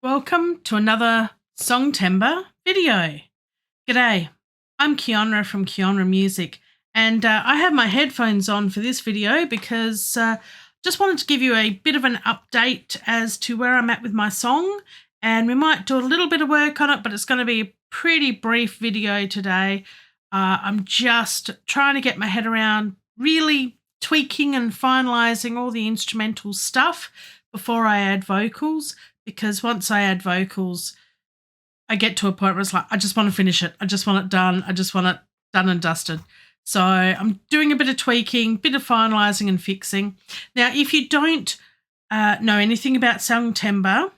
Welcome to another Songtember video. G'day, I'm Keeonra from Keeonra Music, and I have my headphones on for this video because just wanted to give you a bit of an update as to where I'm at with my song, and we might do a little bit of work on it, but it's going to be a pretty brief video today. I'm just trying to get my head around really tweaking and finalising all the instrumental stuff before I add vocals, because once I add vocals, I get to a point where it's like, I just want to finish it. I just want it done. I just want it done and dusted. So I'm doing a bit of tweaking, bit of finalising and fixing. Now, if you don't know anything about Songtember,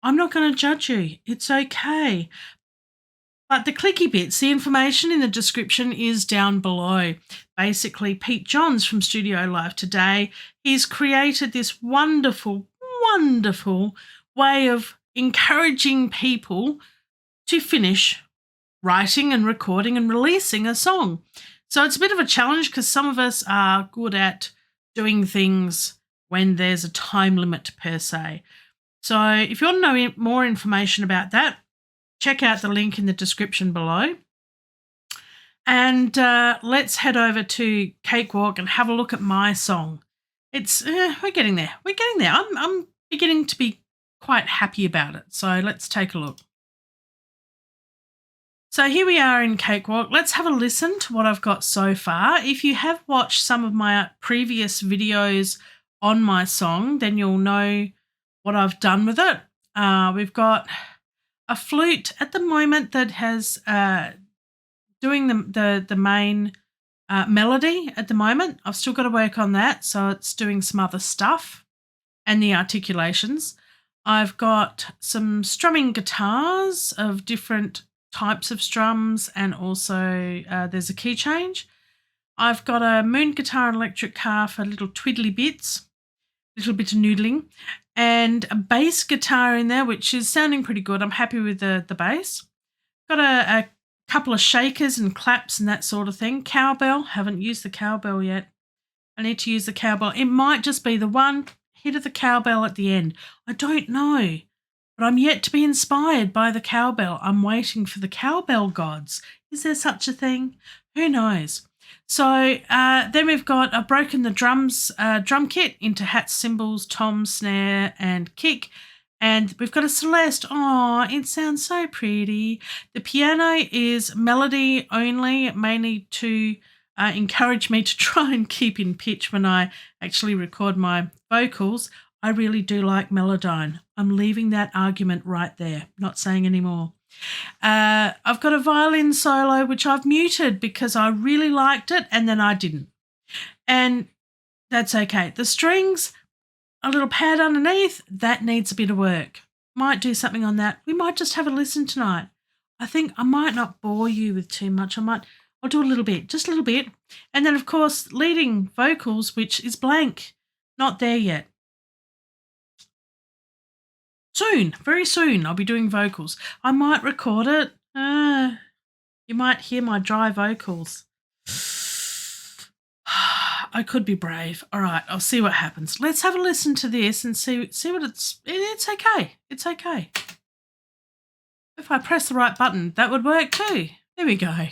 I'm not going to judge you. It's okay. But the clicky bits, the information in the description is down below. Basically, Pete Johns from Studio Live Today, he's created this wonderful way of encouraging people to finish writing and recording and releasing a song. So it's a bit of a challenge because some of us are good at doing things when there's a time limit per se. So if you want to know more information about that, check out the link in the description below. And let's head over to Cakewalk and have a look at my song. It's we're getting there. We're getting there. I'm beginning to be quite happy about it. So let's take a look. So here we are in Cakewalk. Let's have a listen to what I've got so far. If you have watched some of my previous videos on my song, then you'll know what I've done with it. We've got a flute at the moment that has doing the main melody at the moment. I've still got to work on that, so it's doing some other stuff and the articulations. I've got some strumming guitars of different types of strums, and also there's a key change. I've got a moon guitar and electric guitar for little twiddly bits, little bit of noodling, and a bass guitar in there, which is sounding pretty good. I'm happy with the bass. Got a couple of shakers and claps and that sort of thing. Cowbell, haven't used the cowbell yet. I need to use the cowbell. It might just be the one hit of the cowbell at the end. I don't know, but I'm yet to be inspired by the cowbell. I'm waiting for the cowbell gods. Is there such a thing? Who knows? So then we've got I've broken the drum kit into hats, cymbals, tom, snare, and kick. And we've got a Celeste. Oh, it sounds so pretty. The piano is melody only, mainly to encourage me to try and keep in pitch when I actually record my vocals. I really do like Melodyne. I'm leaving that argument right there, not saying any more. I've got a violin solo, which I've muted because I really liked it and then I didn't. And that's okay. The strings, a little pad underneath, that needs a bit of work. Might do something on that. We might just have a listen tonight. I think I might not bore you with too much. I'll do a little bit, just a little bit. And then, of course, leading vocals, which is blank. Not there yet. Soon, very soon, I'll be doing vocals. I might record it. You might hear my dry vocals. I could be brave. All right, I'll see what happens. Let's have a listen to this and see what it's okay. It's okay. If I press the right button, that would work too. There we go.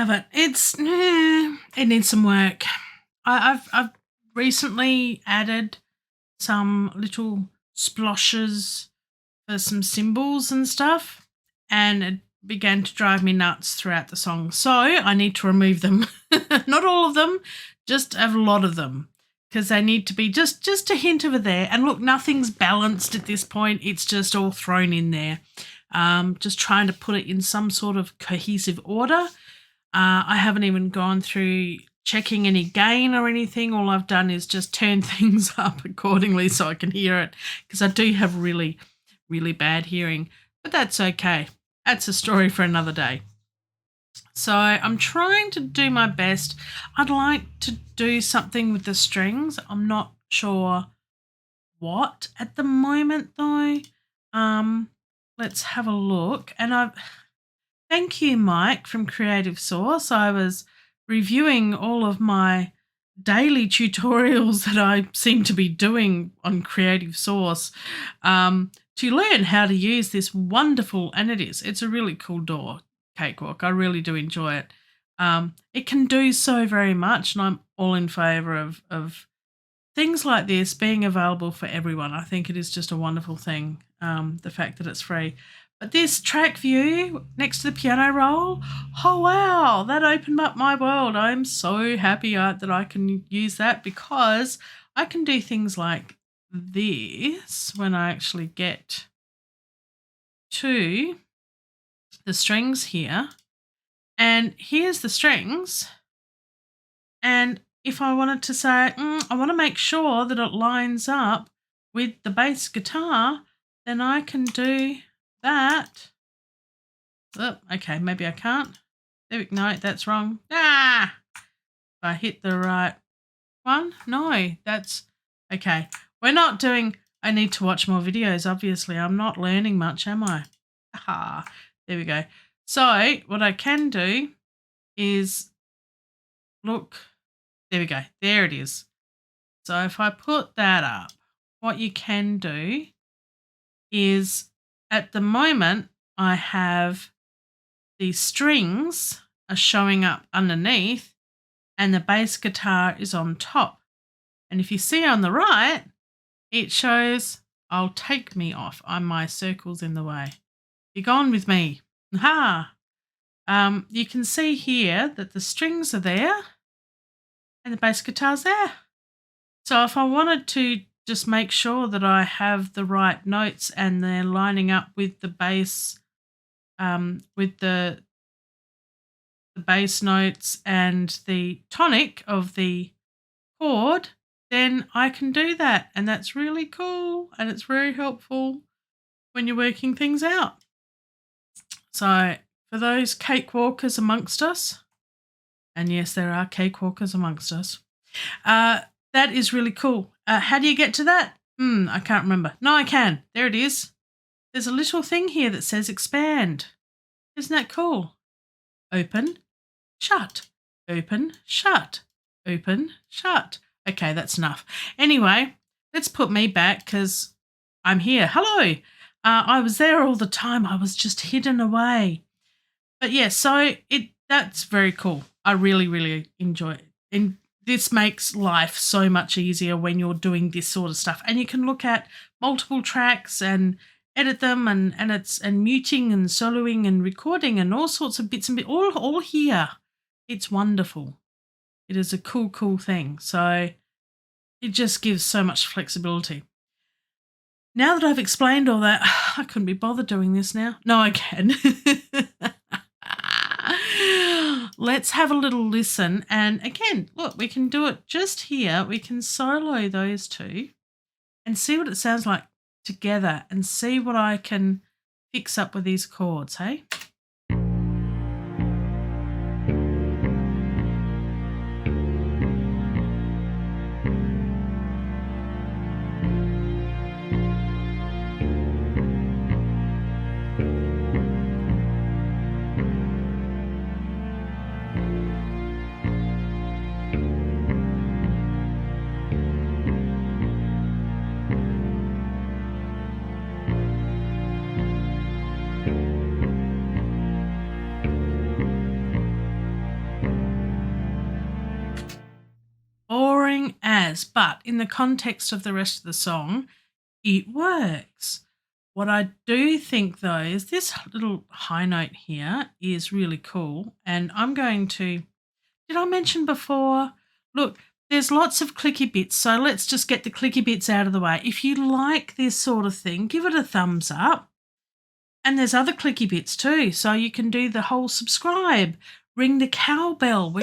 haven't. It needs some work. I've recently added some little sploshes for some cymbals and stuff, and it began to drive me nuts throughout the song. So I need to remove them. Not all of them, just a lot of them, because they need to be just a hint over there. And look, nothing's balanced at this point. It's just all thrown in there. Just trying to put it in some sort of cohesive order. I haven't even gone through checking any gain or anything. All I've done is just turn things up accordingly so I can hear it, because I do have really, really bad hearing. But that's okay. That's a story for another day. So I'm trying to do my best. I'd like to do something with the strings. I'm not sure what at the moment though. Let's have a look. And thank you, Mike from Creative Source. I was reviewing all of my daily tutorials that I seem to be doing on Creative Source to learn how to use this wonderful, and it's a really cool DAW, Cakewalk. I really do enjoy it. It can do so very much, and I'm all in favour of things like this being available for everyone. I think it is just a wonderful thing, the fact that it's free. But this track view next to the piano roll, oh wow, that opened up my world. I'm so happy that I can use that, because I can do things like this when I actually get to the strings here. And here's the strings. And if I wanted to say, I want to make sure that it lines up with the bass guitar, then I can do that. Oh, okay, maybe I can't. No, that's wrong. If I hit the right one. No, that's okay. We're not doing, I need to watch more videos, obviously. I'm not learning much, am I? Aha, there we go. So what I can do is look, there we go. There it is. So if I put that up, what you can do is, at the moment, I have the strings are showing up underneath and the bass guitar is on top. And if you see on the right, it shows I'll take me off. My circle's in the way. You're gone with me. Ha! You can see here that the strings are there and the bass guitar's there. So if I wanted to just make sure that I have the right notes and they're lining up with the bass, with the bass notes and the tonic of the chord, then I can do that. And that's really cool, and it's very helpful when you're working things out. So for those cakewalkers amongst us, and yes, there are cakewalkers amongst us, that is really cool. How do you get to that? I can't remember. No, I can. There it is. There's a little thing here that says expand. Isn't that cool? Open, shut, open, shut, open, shut. Okay, that's enough. Anyway, let's put me back because I'm here. Hello. I was there all the time. I was just hidden away. But yeah, so that's very cool. I really, really enjoy it. And this makes life so much easier when you're doing this sort of stuff. And you can look at multiple tracks and edit them and muting and soloing and recording and all sorts of bits and bits, all here. It's wonderful. It is a cool, cool thing. So it just gives so much flexibility. Now that I've explained all that, I couldn't be bothered doing this now. No, I can. Let's have a little listen. And again, look, we can do it just here. We can solo those two and see what it sounds like together and see what I can fix up with these chords, hey? has, but in the context of the rest of the song, it works. What I do think, though, is this little high note here is really cool. And I'm going to, did I mention before? Look, there's lots of clicky bits, so let's just get the clicky bits out of the way. If you like this sort of thing, give it a thumbs up. And there's other clicky bits too, so you can do the whole subscribe, ring the cowbell.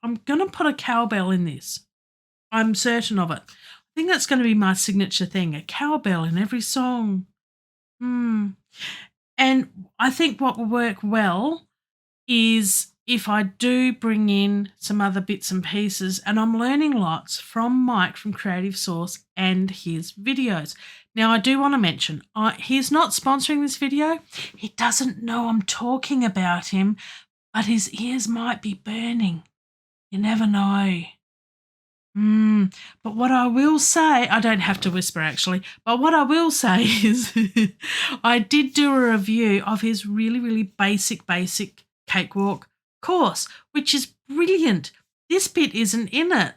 I'm gonna put a cowbell in this. I'm certain of it. I think that's going to be my signature thing, a cowbell in every song. And I think what will work well is if I do bring in some other bits and pieces, and I'm learning lots from Mike from Creative Source and his videos. Now, I do want to mention, he's not sponsoring this video. He doesn't know I'm talking about him, but his ears might be burning. You never know. But what I will say, I don't have to whisper actually, but what I will say is I did do a review of his really, really basic Cakewalk course, which is brilliant. This bit isn't in it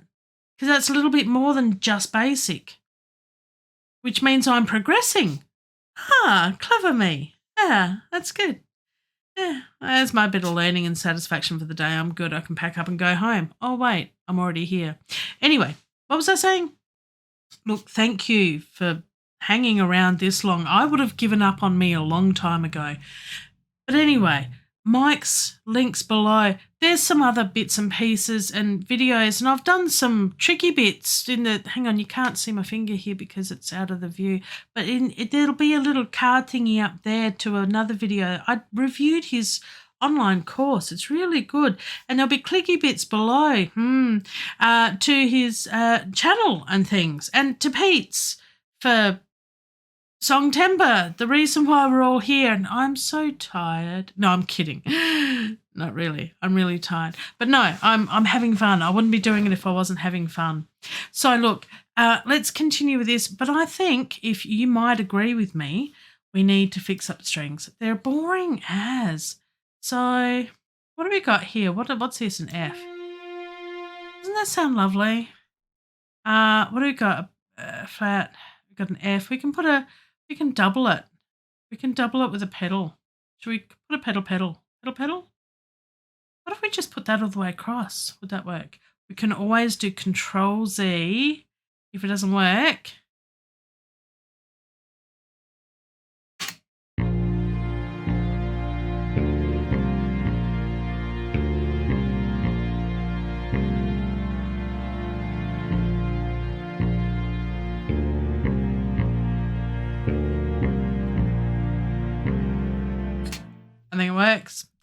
because that's a little bit more than just basic, which means I'm progressing. Clever me. Yeah, that's good. Yeah, there's my bit of learning and satisfaction for the day. I'm good. I can pack up and go home. Oh, wait, I'm already here. Anyway, what was I saying? Look, thank you for hanging around this long. I would have given up on me a long time ago. But anyway, Mike's links below. There's some other bits and pieces and videos, and I've done some tricky bits in the, hang on, you can't see my finger here because it's out of the view, but there'll be a little card thingy up there to another video. I reviewed his online course. It's really good. And there'll be clicky bits below to his channel and things, and to Pete's for Songtember, the reason why we're all here, and I'm so tired. No, I'm kidding. Not really. I'm really tired. But no, I'm having fun. I wouldn't be doing it if I wasn't having fun. So look, let's continue with this. But I think if you might agree with me, we need to fix up strings. They're boring as. So what have we got here? What's this, an F? Doesn't that sound lovely? What do we got? Flat. We've got an F. We can double it. We can double it with a pedal. Should we put a pedal? What if we just put that all the way across? Would that work? We can always do Control Z if it doesn't work.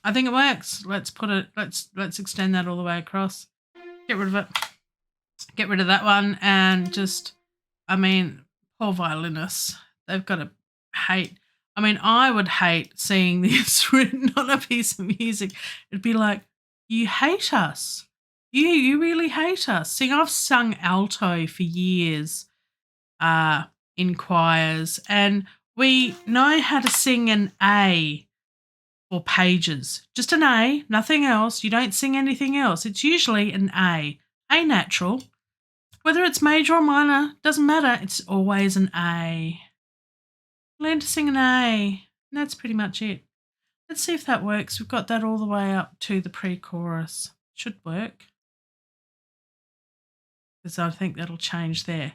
I think it works. Let's extend that all the way across. Get rid of it. Get rid of that one and just, poor violinists. They've got to hate. I would hate seeing this written on a piece of music. It'd be like, you hate us. You really hate us. See, I've sung alto for years in choirs, and we know how to sing an A or pages. Just an A, nothing else. You don't sing anything else. It's usually an A. A natural. Whether it's major or minor, doesn't matter. It's always an A. Learn to sing an A. And that's pretty much it. Let's see if that works. We've got that all the way up to the pre-chorus. Should work. Because I think that'll change there.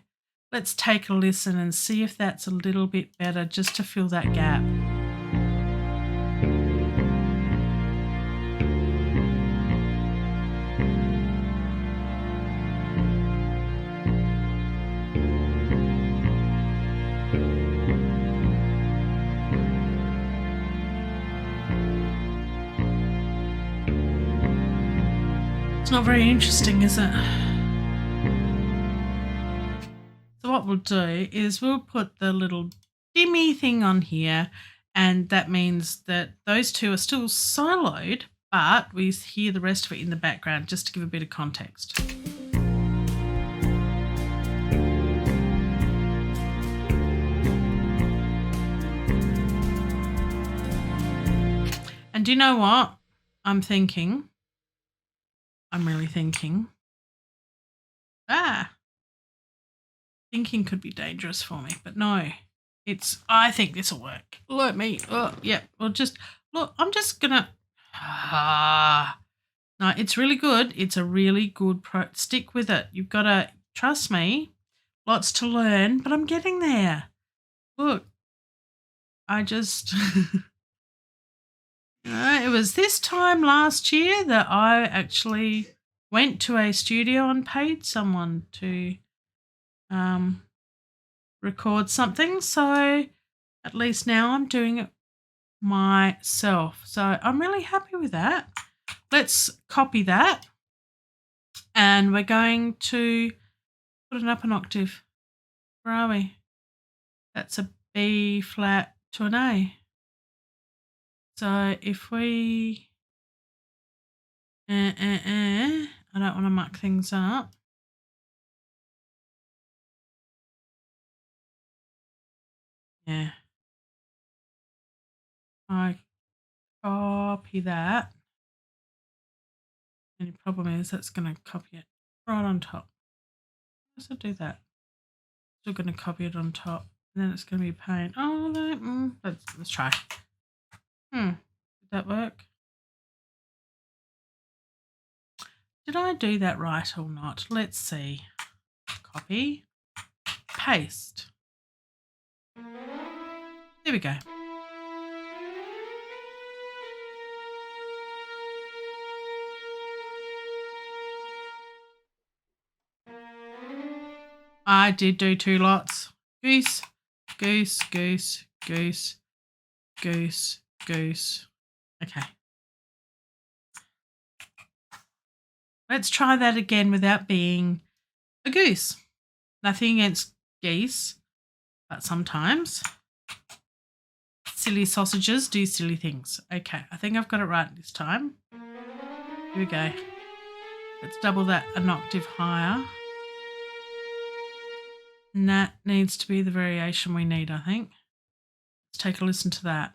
Let's take a listen and see if that's a little bit better just to fill that gap. It's not very interesting, is it? So what we'll do is we'll put the little dimmy thing on here, and that means that those two are still soloed, but we hear the rest of it in the background just to give a bit of context. And do you know what I'm thinking? I'm really thinking, Thinking could be dangerous for me, but no. I think this will work. Look me. Oh, yeah. Well, just look. I'm just gonna. No, it's really good. It's a really good stick with it. You've got to trust me. Lots to learn, but I'm getting there. Look, I just. It was this time last year that I actually went to a studio and paid someone to record something. So at least now I'm doing it myself. So I'm really happy with that. Let's copy that. And we're going to put it up an octave. Where are we? That's a B flat to an A. So if we... I don't want to muck things up. Yeah. I copy that. And the problem is that's going to copy it right on top. How does it do that? Still going to copy it on top. And then it's going to be a pain. Oh, no. Let's try. Did that work? Did I do that right or not? Let's see. Copy. Paste. There we go. I did do 2 lots. Goose, goose, goose, goose, goose, goose. Okay. Let's try that again without being a goose. Nothing against geese, but sometimes silly sausages do silly things. Okay, I think I've got it right this time. Here we go. Let's double that an octave higher. And that needs to be the variation we need, I think. Let's take a listen to that.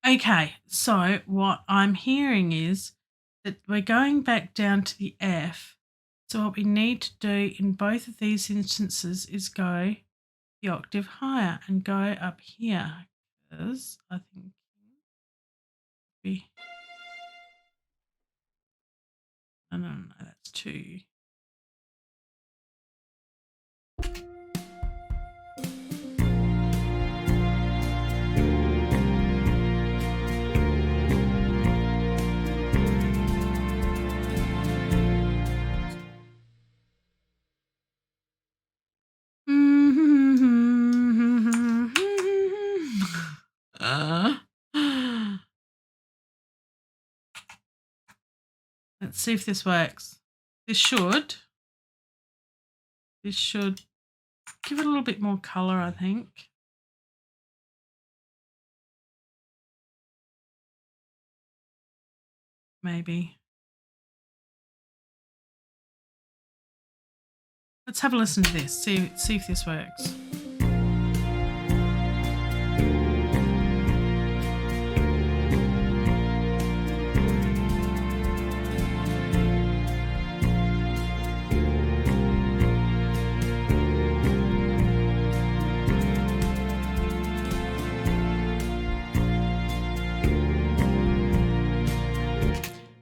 Okay, so what I'm hearing is that we're going back down to the F. So what we need to do in both of these instances is go the octave higher and go up here, because I think no, that's 2. Let's see if this works. This should give it a little bit more color, I think. Maybe. Let's have a listen to this. See if this works.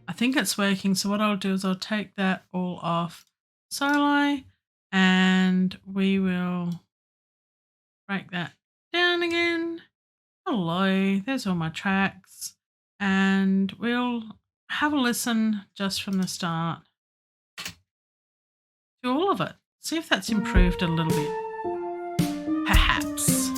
I think it's working. So what I'll do is I'll take that all off solo and we will break that down again. Hello, there's all my tracks. And we'll have a listen just from the start to all of it. See if that's improved a little bit. Perhaps.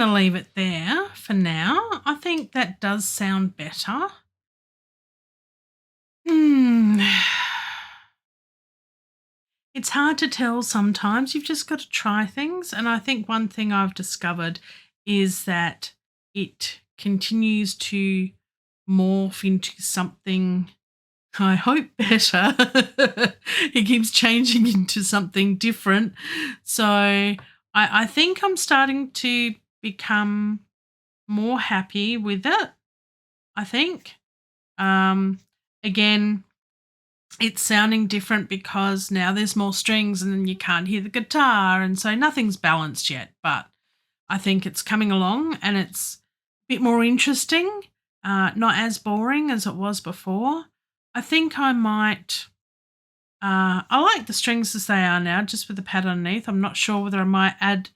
going to leave it there for now. I think that does sound better. It's hard to tell sometimes. You've just got to try things. And I think one thing I've discovered is that it continues to morph into something, I hope, better. It keeps changing into something different. So I think I'm starting to become more happy with it, I think. Again, it's sounding different because now there's more strings and you can't hear the guitar, and so nothing's balanced yet, but I think it's coming along and it's a bit more interesting, not as boring as it was before. I think I might, I like the strings as they are now, just with the pad underneath. I'm not sure whether I might add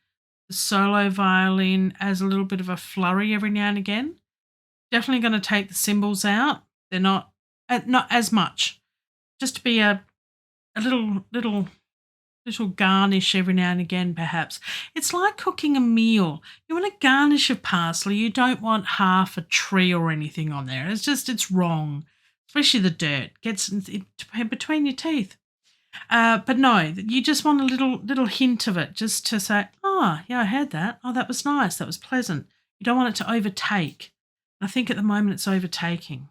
the solo violin as a little bit of a flurry every now and again. Definitely going to take the cymbals out. They're not as much. Just to be a little garnish every now and again, perhaps. It's like cooking a meal. You want a garnish of parsley. You don't want half a tree or anything on there. It's wrong, especially the dirt gets between your teeth. But no, you just want a little hint of it, just to say, oh yeah, I had that. Oh, that was nice. That was pleasant. You don't want it to overtake. I think at the moment it's overtaking.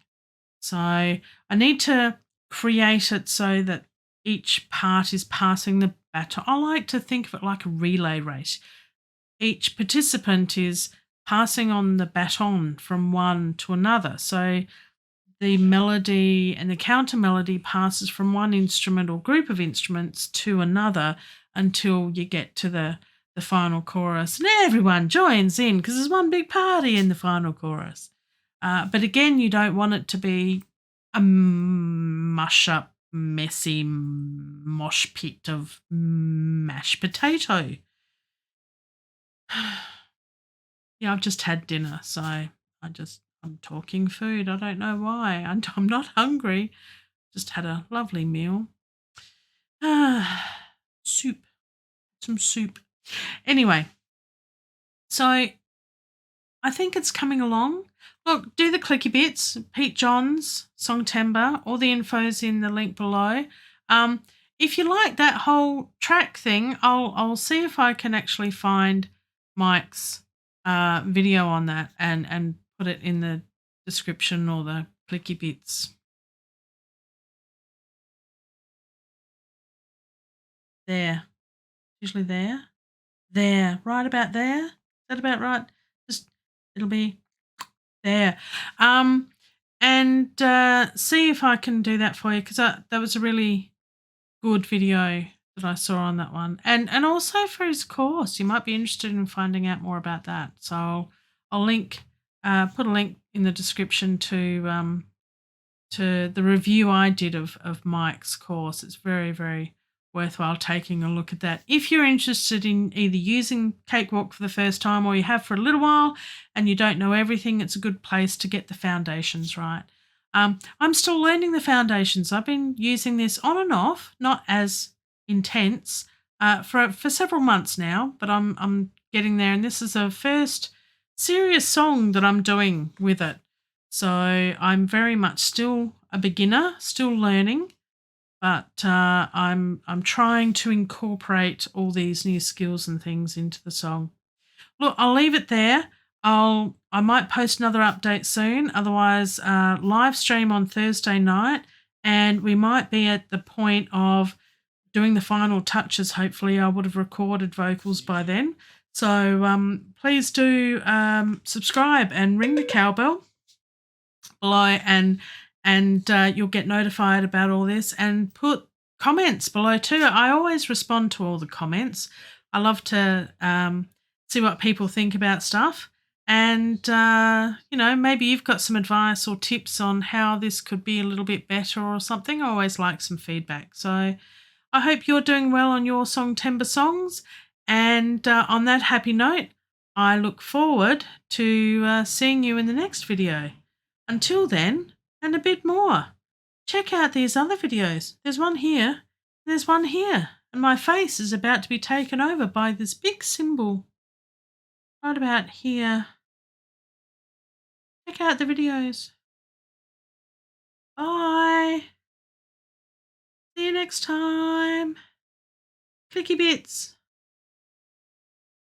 So I need to create it so that each part is passing the baton. I like to think of it like a relay race. Each participant is passing on the baton from one to another. So the melody and the counter melody passes from one instrument or group of instruments to another until you get to the final chorus. And everyone joins in because there's one big party in the final chorus. But again, you don't want it to be a mush-up, messy mosh pit of mashed potato. Yeah, I've just had dinner, so I'm talking food. I don't know why. I'm not hungry. Just had a lovely meal. Soup. Some soup. Anyway, so I think it's coming along. Look, do the clicky bits. Pete Johns, Songtember, all the info's in the link below. If you like that whole track thing, I'll see if I can actually find Mike's video on that and put it in the description or the clicky bits. There. Usually there. There. Right about there. Is that about right? Just it'll be there. And see if I can do that for you, because that was a really good video that I saw on that one. And also for his course, you might be interested in finding out more about that. So I'll link, put a link in the description to the review I did of Mike's course. It's very, very worthwhile taking a look at that. If you're interested in either using Cakewalk for the first time or you have for a little while and you don't know everything, it's a good place to get the foundations right. I'm still learning the foundations. I've been using this on and off, not as intense, for several months now, but I'm getting there, and this is the first serious song that I'm doing with it. So I'm very much still a beginner, still learning. But I'm trying to incorporate all these new skills and things into the song. Look, I'll leave it there. I might post another update soon. Otherwise, live stream on Thursday night, and we might be at the point of doing the final touches. Hopefully, I would have recorded vocals by then. So please do subscribe and ring the cowbell below, and you'll get notified about all this, and put comments below too. I always respond to all the comments. I love to see what people think about stuff, and maybe you've got some advice or tips on how this could be a little bit better or something. I always like some feedback. So I hope you're doing well on your Songtember songs, and on that happy note, I look forward to seeing you in the next video. Until then, and a bit more, check out these other videos. There's one here, there's one here, and my face is about to be taken over by this big symbol. right about here. Check out the videos. Bye. See you next time. Clicky bits.